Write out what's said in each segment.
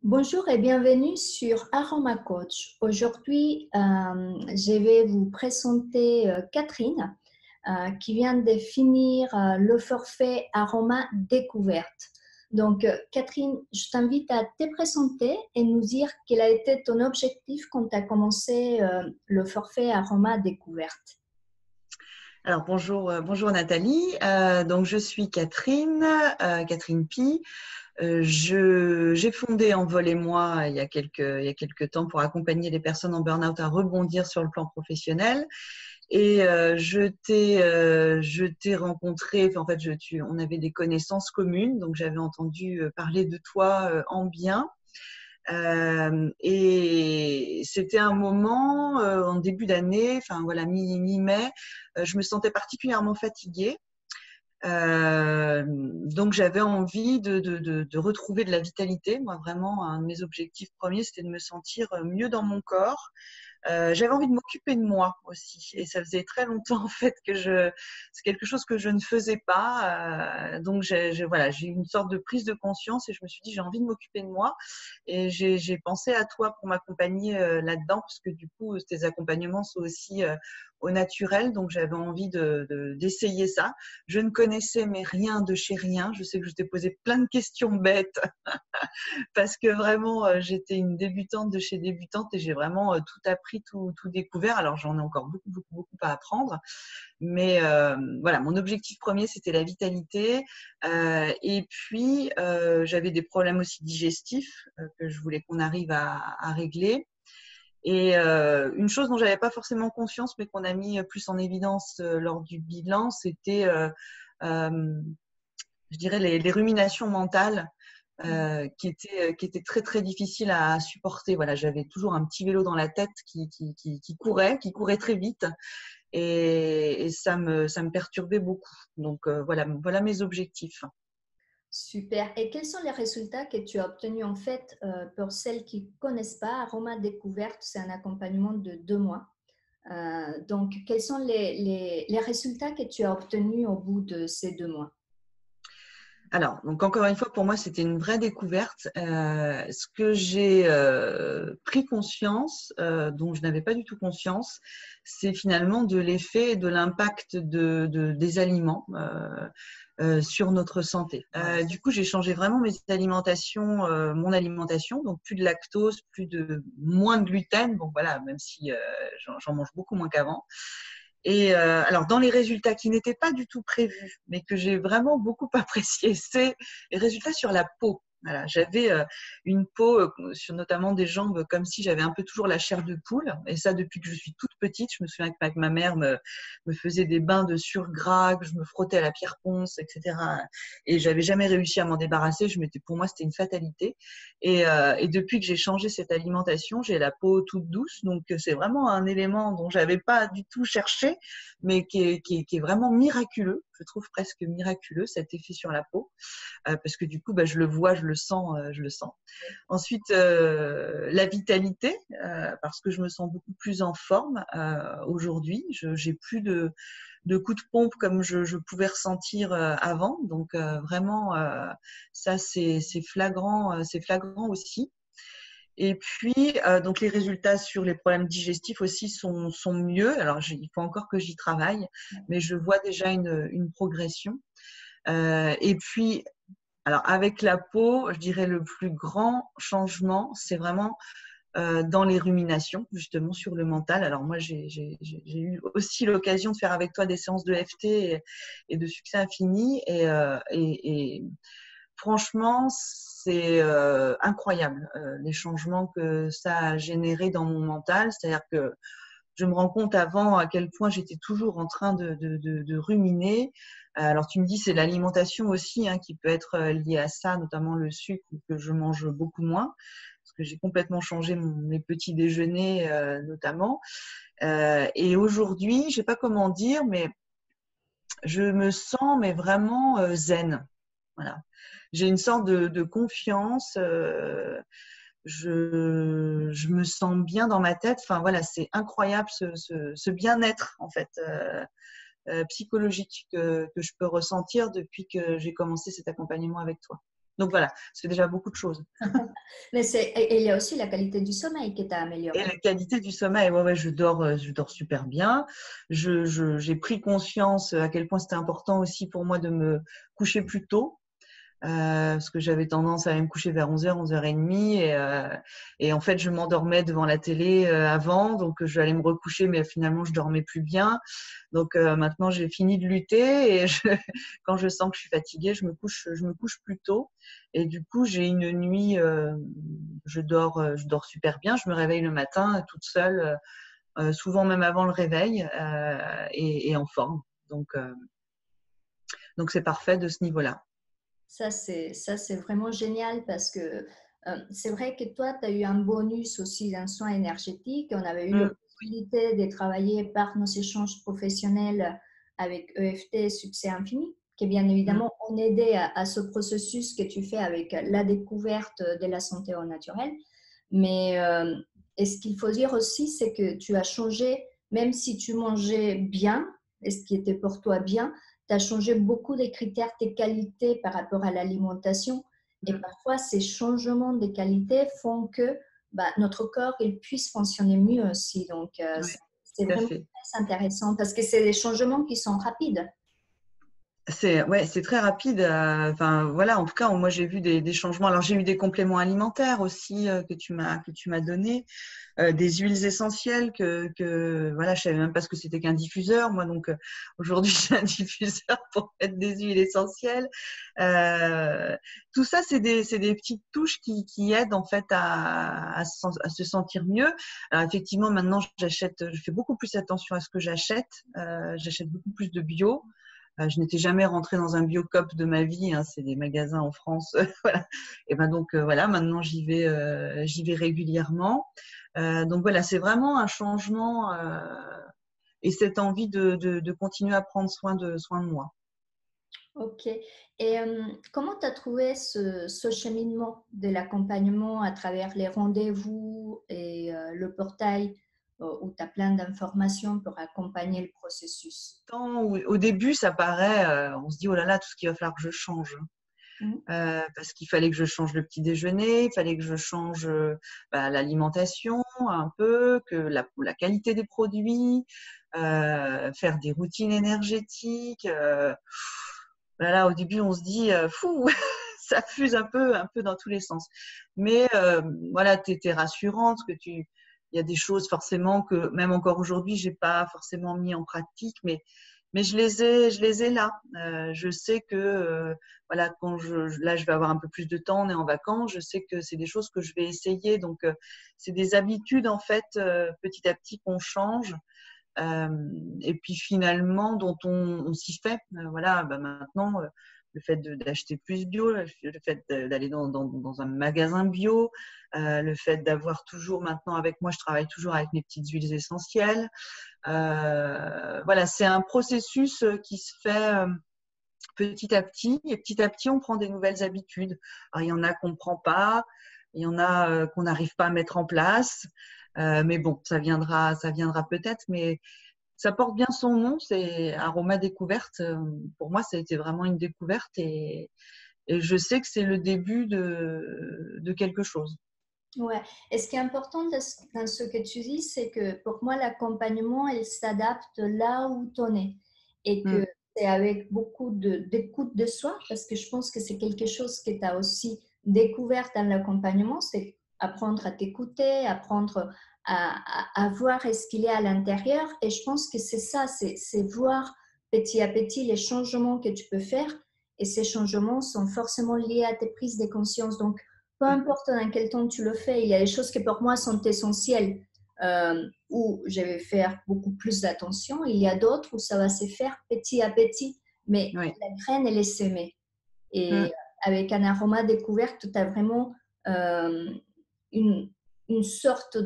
Bonjour et bienvenue sur Aroma Coach. Aujourd'hui, je vais vous présenter Catherine qui vient de finir le forfait Aroma Découverte. Donc, Catherine, je t'invite à te présenter et nous dire quel a été ton objectif quand tu as commencé le forfait Aroma Découverte. Alors bonjour Nathalie. Donc je suis Catherine Pi. J'ai fondé Envol et moi il y a quelques temps pour accompagner les personnes en burn-out à rebondir sur le plan professionnel. Et je t'ai rencontré. Enfin, en fait, on avait des connaissances communes, donc j'avais entendu parler de toi en bien. Et c'était un moment en début d'année, enfin voilà, mi-mai, je me sentais particulièrement fatiguée. Donc j'avais envie de retrouver de la vitalité. Moi, vraiment, un de mes objectifs premiers, c'était de me sentir mieux dans mon corps. J'avais envie de m'occuper de moi aussi, et ça faisait très longtemps en fait c'est quelque chose que je ne faisais pas. Donc voilà, j'ai eu une sorte de prise de conscience et je me suis dit j'ai envie de m'occuper de moi, et j'ai pensé à toi pour m'accompagner là-dedans, parce que du coup tes accompagnements sont aussi au naturel, donc j'avais envie d'essayer ça. Je ne connaissais mais rien de chez rien. Je sais que je t'ai posé plein de questions bêtes parce que vraiment, j'étais une débutante de chez débutante et j'ai vraiment tout appris, tout découvert. Alors, j'en ai encore beaucoup à apprendre. Mais voilà, mon objectif premier, c'était la vitalité. Et puis, j'avais des problèmes aussi digestifs que je voulais qu'on arrive à régler. Et une chose dont j'avais pas forcément conscience, mais qu'on a mis plus en évidence lors du bilan, c'était, je dirais, les ruminations mentales qui était très difficile à supporter. Voilà, j'avais toujours un petit vélo dans la tête qui courait très vite, et ça me perturbait beaucoup. Donc voilà mes objectifs. Super. Et quels sont les résultats que tu as obtenus en fait pour celles qui ne connaissent pas? Aroma Découverte, c'est un accompagnement de 2 mois. Donc, quels sont les résultats que tu as obtenus au bout de ces 2 mois? Alors, donc encore une fois, pour moi, c'était une vraie découverte. Ce que j'ai pris conscience, dont je n'avais pas du tout conscience, c'est finalement de l'effet et de l'impact des aliments sur notre santé. Du coup, j'ai changé vraiment mon alimentation, donc plus de lactose, moins de gluten. Bon voilà, même si j'en mange beaucoup moins qu'avant. Et alors, dans les résultats qui n'étaient pas du tout prévus, mais que j'ai vraiment beaucoup apprécié, c'est les résultats sur la peau. Voilà, j'avais une peau, notamment des jambes, comme si j'avais un peu toujours la chair de poule. Et ça, depuis que je suis toute petite, je me souviens que ma mère me faisait des bains de surgras, que je me frottais à la pierre ponce, etc. Et j'avais jamais réussi à m'en débarrasser. Pour moi, c'était une fatalité. Et depuis que j'ai changé cette alimentation, j'ai la peau toute douce. Donc, c'est vraiment un élément dont j'avais pas du tout cherché, mais qui est vraiment miraculeux. Je trouve presque miraculeux, cet effet sur la peau. Parce que du coup, je le vois, je le sens. Ensuite, la vitalité, parce que je me sens beaucoup plus en forme aujourd'hui. J'ai plus de coups de pompe comme je pouvais ressentir avant. Donc vraiment, ça c'est flagrant aussi. Et puis, donc les résultats sur les problèmes digestifs aussi sont mieux. Alors, il faut encore que j'y travaille, mais je vois déjà une progression. Et puis, alors avec la peau, je dirais le plus grand changement, c'est vraiment dans les ruminations, justement sur le mental. Alors moi, j'ai eu aussi l'occasion de faire avec toi des séances de FT et de succès infini. Et franchement, c'est incroyable les changements que ça a généré dans mon mental. C'est-à-dire que je me rends compte avant à quel point j'étais toujours en train de ruminer. Alors tu me dis c'est l'alimentation aussi qui peut être liée à ça, notamment le sucre que je mange beaucoup moins, parce que j'ai complètement changé mes petits déjeuners notamment. Et aujourd'hui, je sais pas comment dire, mais je me sens vraiment zen. Voilà. J'ai une sorte de confiance. Je me sens bien dans ma tête. Enfin voilà, c'est incroyable ce bien-être en fait psychologique que je peux ressentir depuis que j'ai commencé cet accompagnement avec toi. Donc voilà, c'est déjà beaucoup de choses. Mais il y a aussi la qualité du sommeil qui est Et améliorée. la qualité du sommeil, ouais, je dors super bien. J'ai pris conscience à quel point c'était important aussi pour moi de me coucher plus tôt. Parce que j'avais tendance à aller me coucher vers 11h, 11h30 et en fait je m'endormais devant la télé avant, donc je allais me recoucher mais finalement je dormais plus bien. Donc maintenant j'ai fini de lutter et quand je sens que je suis fatiguée, je me couche plus tôt et du coup j'ai une nuit, je dors super bien, je me réveille le matin toute seule, souvent même avant le réveil et en forme. Donc c'est parfait de ce niveau-là. Ça, c'est vraiment génial parce que c'est vrai que toi, tu as eu un bonus aussi d'un soin énergétique. On avait eu Mm, l'opportunité de travailler par nos échanges professionnels avec EFT Succès Infini, qui bien mm. évidemment ont aidé à ce processus que tu fais avec la découverte de la santé au naturel. Mais et ce qu'il faut dire aussi, c'est que tu as changé, même si tu mangeais bien, et ce qui était pour toi bien, tu as changé beaucoup des critères, tes qualités par rapport à l'alimentation. Et Mm. parfois, ces changements de qualité font que notre corps il puisse fonctionner mieux aussi. Donc, Oui, c'est tout à vraiment fait. très intéressant parce que c'est des changements qui sont rapides. C'est très rapide. Enfin voilà, en tout cas, moi j'ai vu des changements. Alors j'ai eu des compléments alimentaires aussi que tu m'as donné, des huiles essentielles que voilà, je savais même pas ce que c'était qu'un diffuseur. Moi donc aujourd'hui j'ai un diffuseur pour mettre des huiles essentielles. Euh, Tout ça c'est des petites touches qui aident en fait à se sentir mieux. Alors effectivement maintenant je fais beaucoup plus attention à ce que j'achète. J'achète beaucoup plus de bio. Je n'étais jamais rentrée dans un Biocop de ma vie, hein, c'est des magasins en France, voilà. Et ben donc voilà, maintenant j'y vais régulièrement. Donc voilà, c'est vraiment un changement et cette envie de continuer à prendre soin de moi. Ok. Et comment tu as trouvé ce cheminement de l'accompagnement à travers les rendez-vous et le portail où tu as plein d'informations pour accompagner le processus? Au début, ça paraît, on se dit oh là là, tout ce qu'il va falloir que je change. Mhm. Parce qu'il fallait que je change le petit déjeuner, il fallait que je change l'alimentation un peu, que la qualité des produits, faire des routines énergétiques. Voilà, au début, on se dit, fou, ça fuse un peu dans tous les sens. Mais voilà, tu étais rassurante, il y a des choses forcément que même encore aujourd'hui, j'ai pas forcément mis en pratique, mais je les ai là. Je sais que voilà, là, je vais avoir un peu plus de temps, on est en vacances, je sais que c'est des choses que je vais essayer. Donc, c'est des habitudes en fait, petit à petit qu'on change. Et puis finalement dont on s'y fait. Voilà, maintenant le fait d'acheter plus bio, le fait d'aller dans un magasin bio, le fait d'avoir toujours maintenant avec moi, je travaille toujours avec mes petites huiles essentielles. Voilà, c'est un processus qui se fait petit à petit et petit à petit on prend des nouvelles habitudes. Alors, il y en a qu'on ne prend pas, il y en a qu'on n'arrive pas à mettre en place. Mais bon, ça viendra peut-être. Mais ça porte bien son nom, c'est Aroma Découverte. Pour moi, ça a été vraiment une découverte et je sais que c'est le début de quelque chose. Ouais. Et ce qui est important dans ce que tu dis, c'est que pour moi, l'accompagnement, il s'adapte là où tu en es. Et que Mm, c'est avec beaucoup d'écoute de soi, parce que je pense que c'est quelque chose que tu as aussi découvert dans l'accompagnement, c'est apprendre à t'écouter, apprendre à voir ce qu'il y a à l'intérieur. Et je pense que c'est ça, c'est voir petit à petit les changements que tu peux faire. Et ces changements sont forcément liés à tes prises de conscience. Donc, peu mm, importe dans quel temps tu le fais, il y a des choses qui pour moi sont essentielles, où je vais faire beaucoup plus d'attention. Il y a d'autres où ça va se faire petit à petit, mais oui. la graine, elle est semée. Mm, Et avec un aroma découverte, tu as vraiment euh, une, une sorte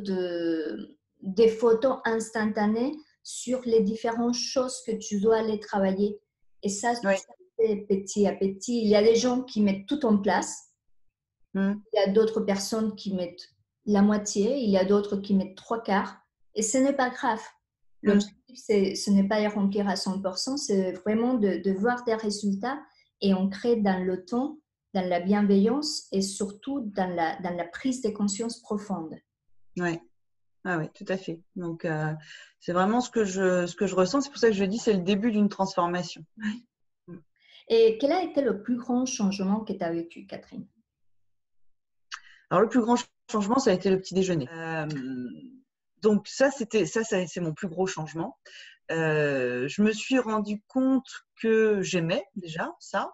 des photos instantanées sur les différentes choses que tu dois aller travailler. Et ça oui. se fait petit à petit. Il y a des gens qui mettent tout en place. Mm, Il y a d'autres personnes qui mettent la moitié, il y a d'autres qui mettent trois quarts, et ce n'est pas grave. mm, L'objectif, ce n'est pas de remplir à 100%, c'est vraiment de voir des résultats et on crée dans le temps dans la bienveillance et surtout dans la prise de conscience profonde. Ouais. Ah oui, tout à fait. Donc, c'est vraiment ce que je ressens. C'est pour ça que je dis c'est le début d'une transformation. Et quel a été le plus grand changement que tu as vécu, Catherine? Alors, le plus grand changement, ça a été le petit déjeuner. Donc, c'est mon plus gros changement. Je me suis rendu compte que j'aimais déjà ça.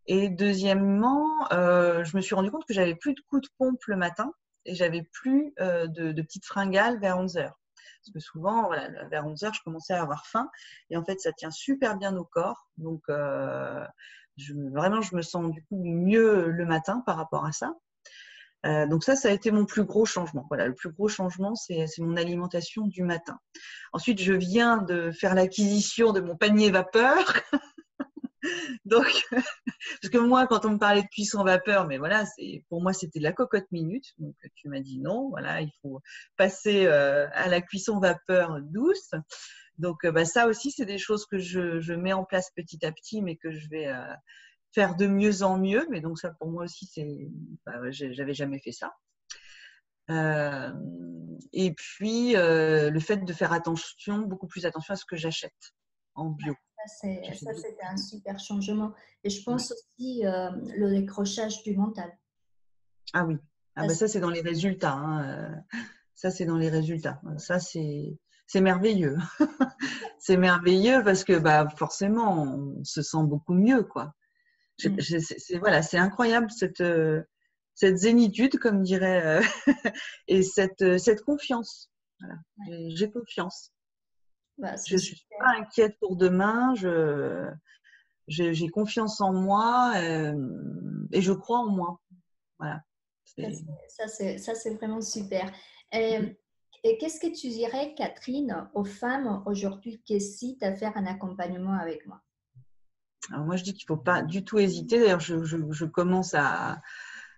Et deuxièmement, je me suis rendu compte que j'avais plus de coups de pompe le matin et j'avais plus de petites fringales vers 11 heures. Parce que souvent, voilà, vers 11 heures, je commençais à avoir faim. Et en fait, ça tient super bien au corps. Donc, vraiment, je me sens du coup mieux le matin par rapport à ça. Donc ça a été mon plus gros changement. Voilà, le plus gros changement, c'est mon alimentation du matin. Ensuite, je viens de faire l'acquisition de mon panier vapeur. Donc, parce que moi, quand on me parlait de cuisson vapeur, mais voilà, pour moi, c'était de la cocotte minute. Donc, tu m'as dit non, voilà, il faut passer à la cuisson vapeur douce. Donc, ça aussi, c'est des choses que je mets en place petit à petit, mais que je vais faire de mieux en mieux. Mais donc, ça, pour moi aussi, j'avais jamais fait ça. Et puis, le fait de faire beaucoup plus attention à ce que j'achète en bio. Ça, c'était un super changement. Et je pense aussi le décrochage du mental. Ah oui, ça c'est dans les résultats. Hein. Ça, c'est dans les résultats. Ça, c'est merveilleux. C'est merveilleux parce que forcément, on se sent beaucoup mieux, quoi. Voilà, c'est incroyable cette zénitude, comme dirait, et cette confiance. Voilà. J'ai confiance. Je ne suis pas inquiète pour demain. J'ai confiance en moi et je crois en moi. Voilà. Ça, c'est vraiment super. Et qu'est-ce que tu dirais, Catherine, aux femmes aujourd'hui qui hésitent à faire un accompagnement avec moi? Alors moi, je dis qu'il ne faut pas du tout hésiter. D'ailleurs, je commence à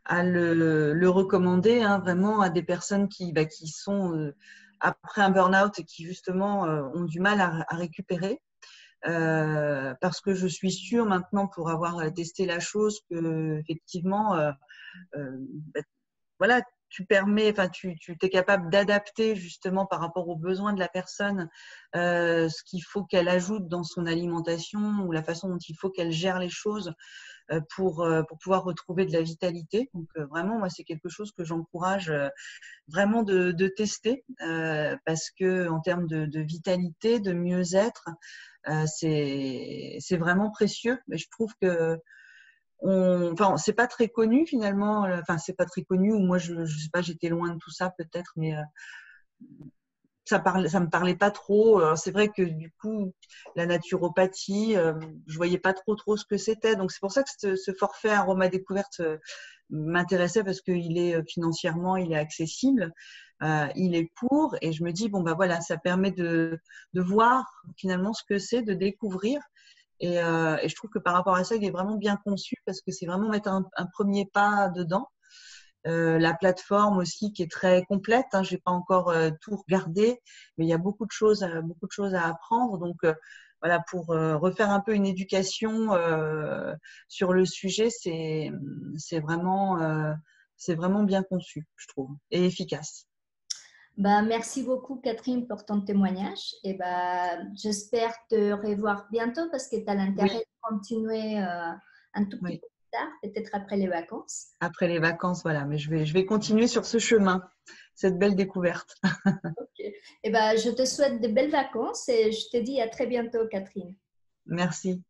le recommander vraiment à des personnes qui sont après un burn-out et qui justement ont du mal à récupérer. Parce que je suis sûre maintenant, pour avoir testé la chose, que effectivement, voilà, tu es capable d'adapter justement par rapport aux besoins de la personne ce qu'il faut qu'elle ajoute dans son alimentation ou la façon dont il faut qu'elle gère les choses pour pouvoir retrouver de la vitalité. Donc vraiment, moi, c'est quelque chose que j'encourage vraiment de tester parce que en termes de vitalité, de mieux-être, c'est vraiment précieux. Mais je trouve que c'est pas très connu finalement. Enfin, c'est pas très connu. Ou moi, je sais pas, j'étais loin de tout ça peut-être, mais ça me parlait pas trop. Alors, c'est vrai que du coup, la naturopathie, je voyais pas trop ce que c'était. Donc c'est pour ça que ce forfait Aroma Découverte m'intéressait parce qu'il est financièrement, il est accessible, il est court et je me dis voilà, ça permet de voir finalement ce que c'est, de découvrir. Et je trouve que par rapport à ça, il est vraiment bien conçu parce que c'est vraiment mettre un premier pas dedans. La plateforme aussi qui est très complète. Hein, j'ai pas encore tout regardé, mais il y a beaucoup de choses à apprendre. Donc voilà, pour refaire un peu une éducation sur le sujet, c'est vraiment bien conçu, je trouve, et efficace. Merci beaucoup, Catherine, pour ton témoignage. Et j'espère te revoir bientôt parce que tu as l'intérêt de continuer un tout petit peu plus tard, peut-être après les vacances. Après les vacances, voilà. Mais je vais continuer sur ce chemin, cette belle découverte. Ok. Je te souhaite de belles vacances et je te dis à très bientôt, Catherine. Merci.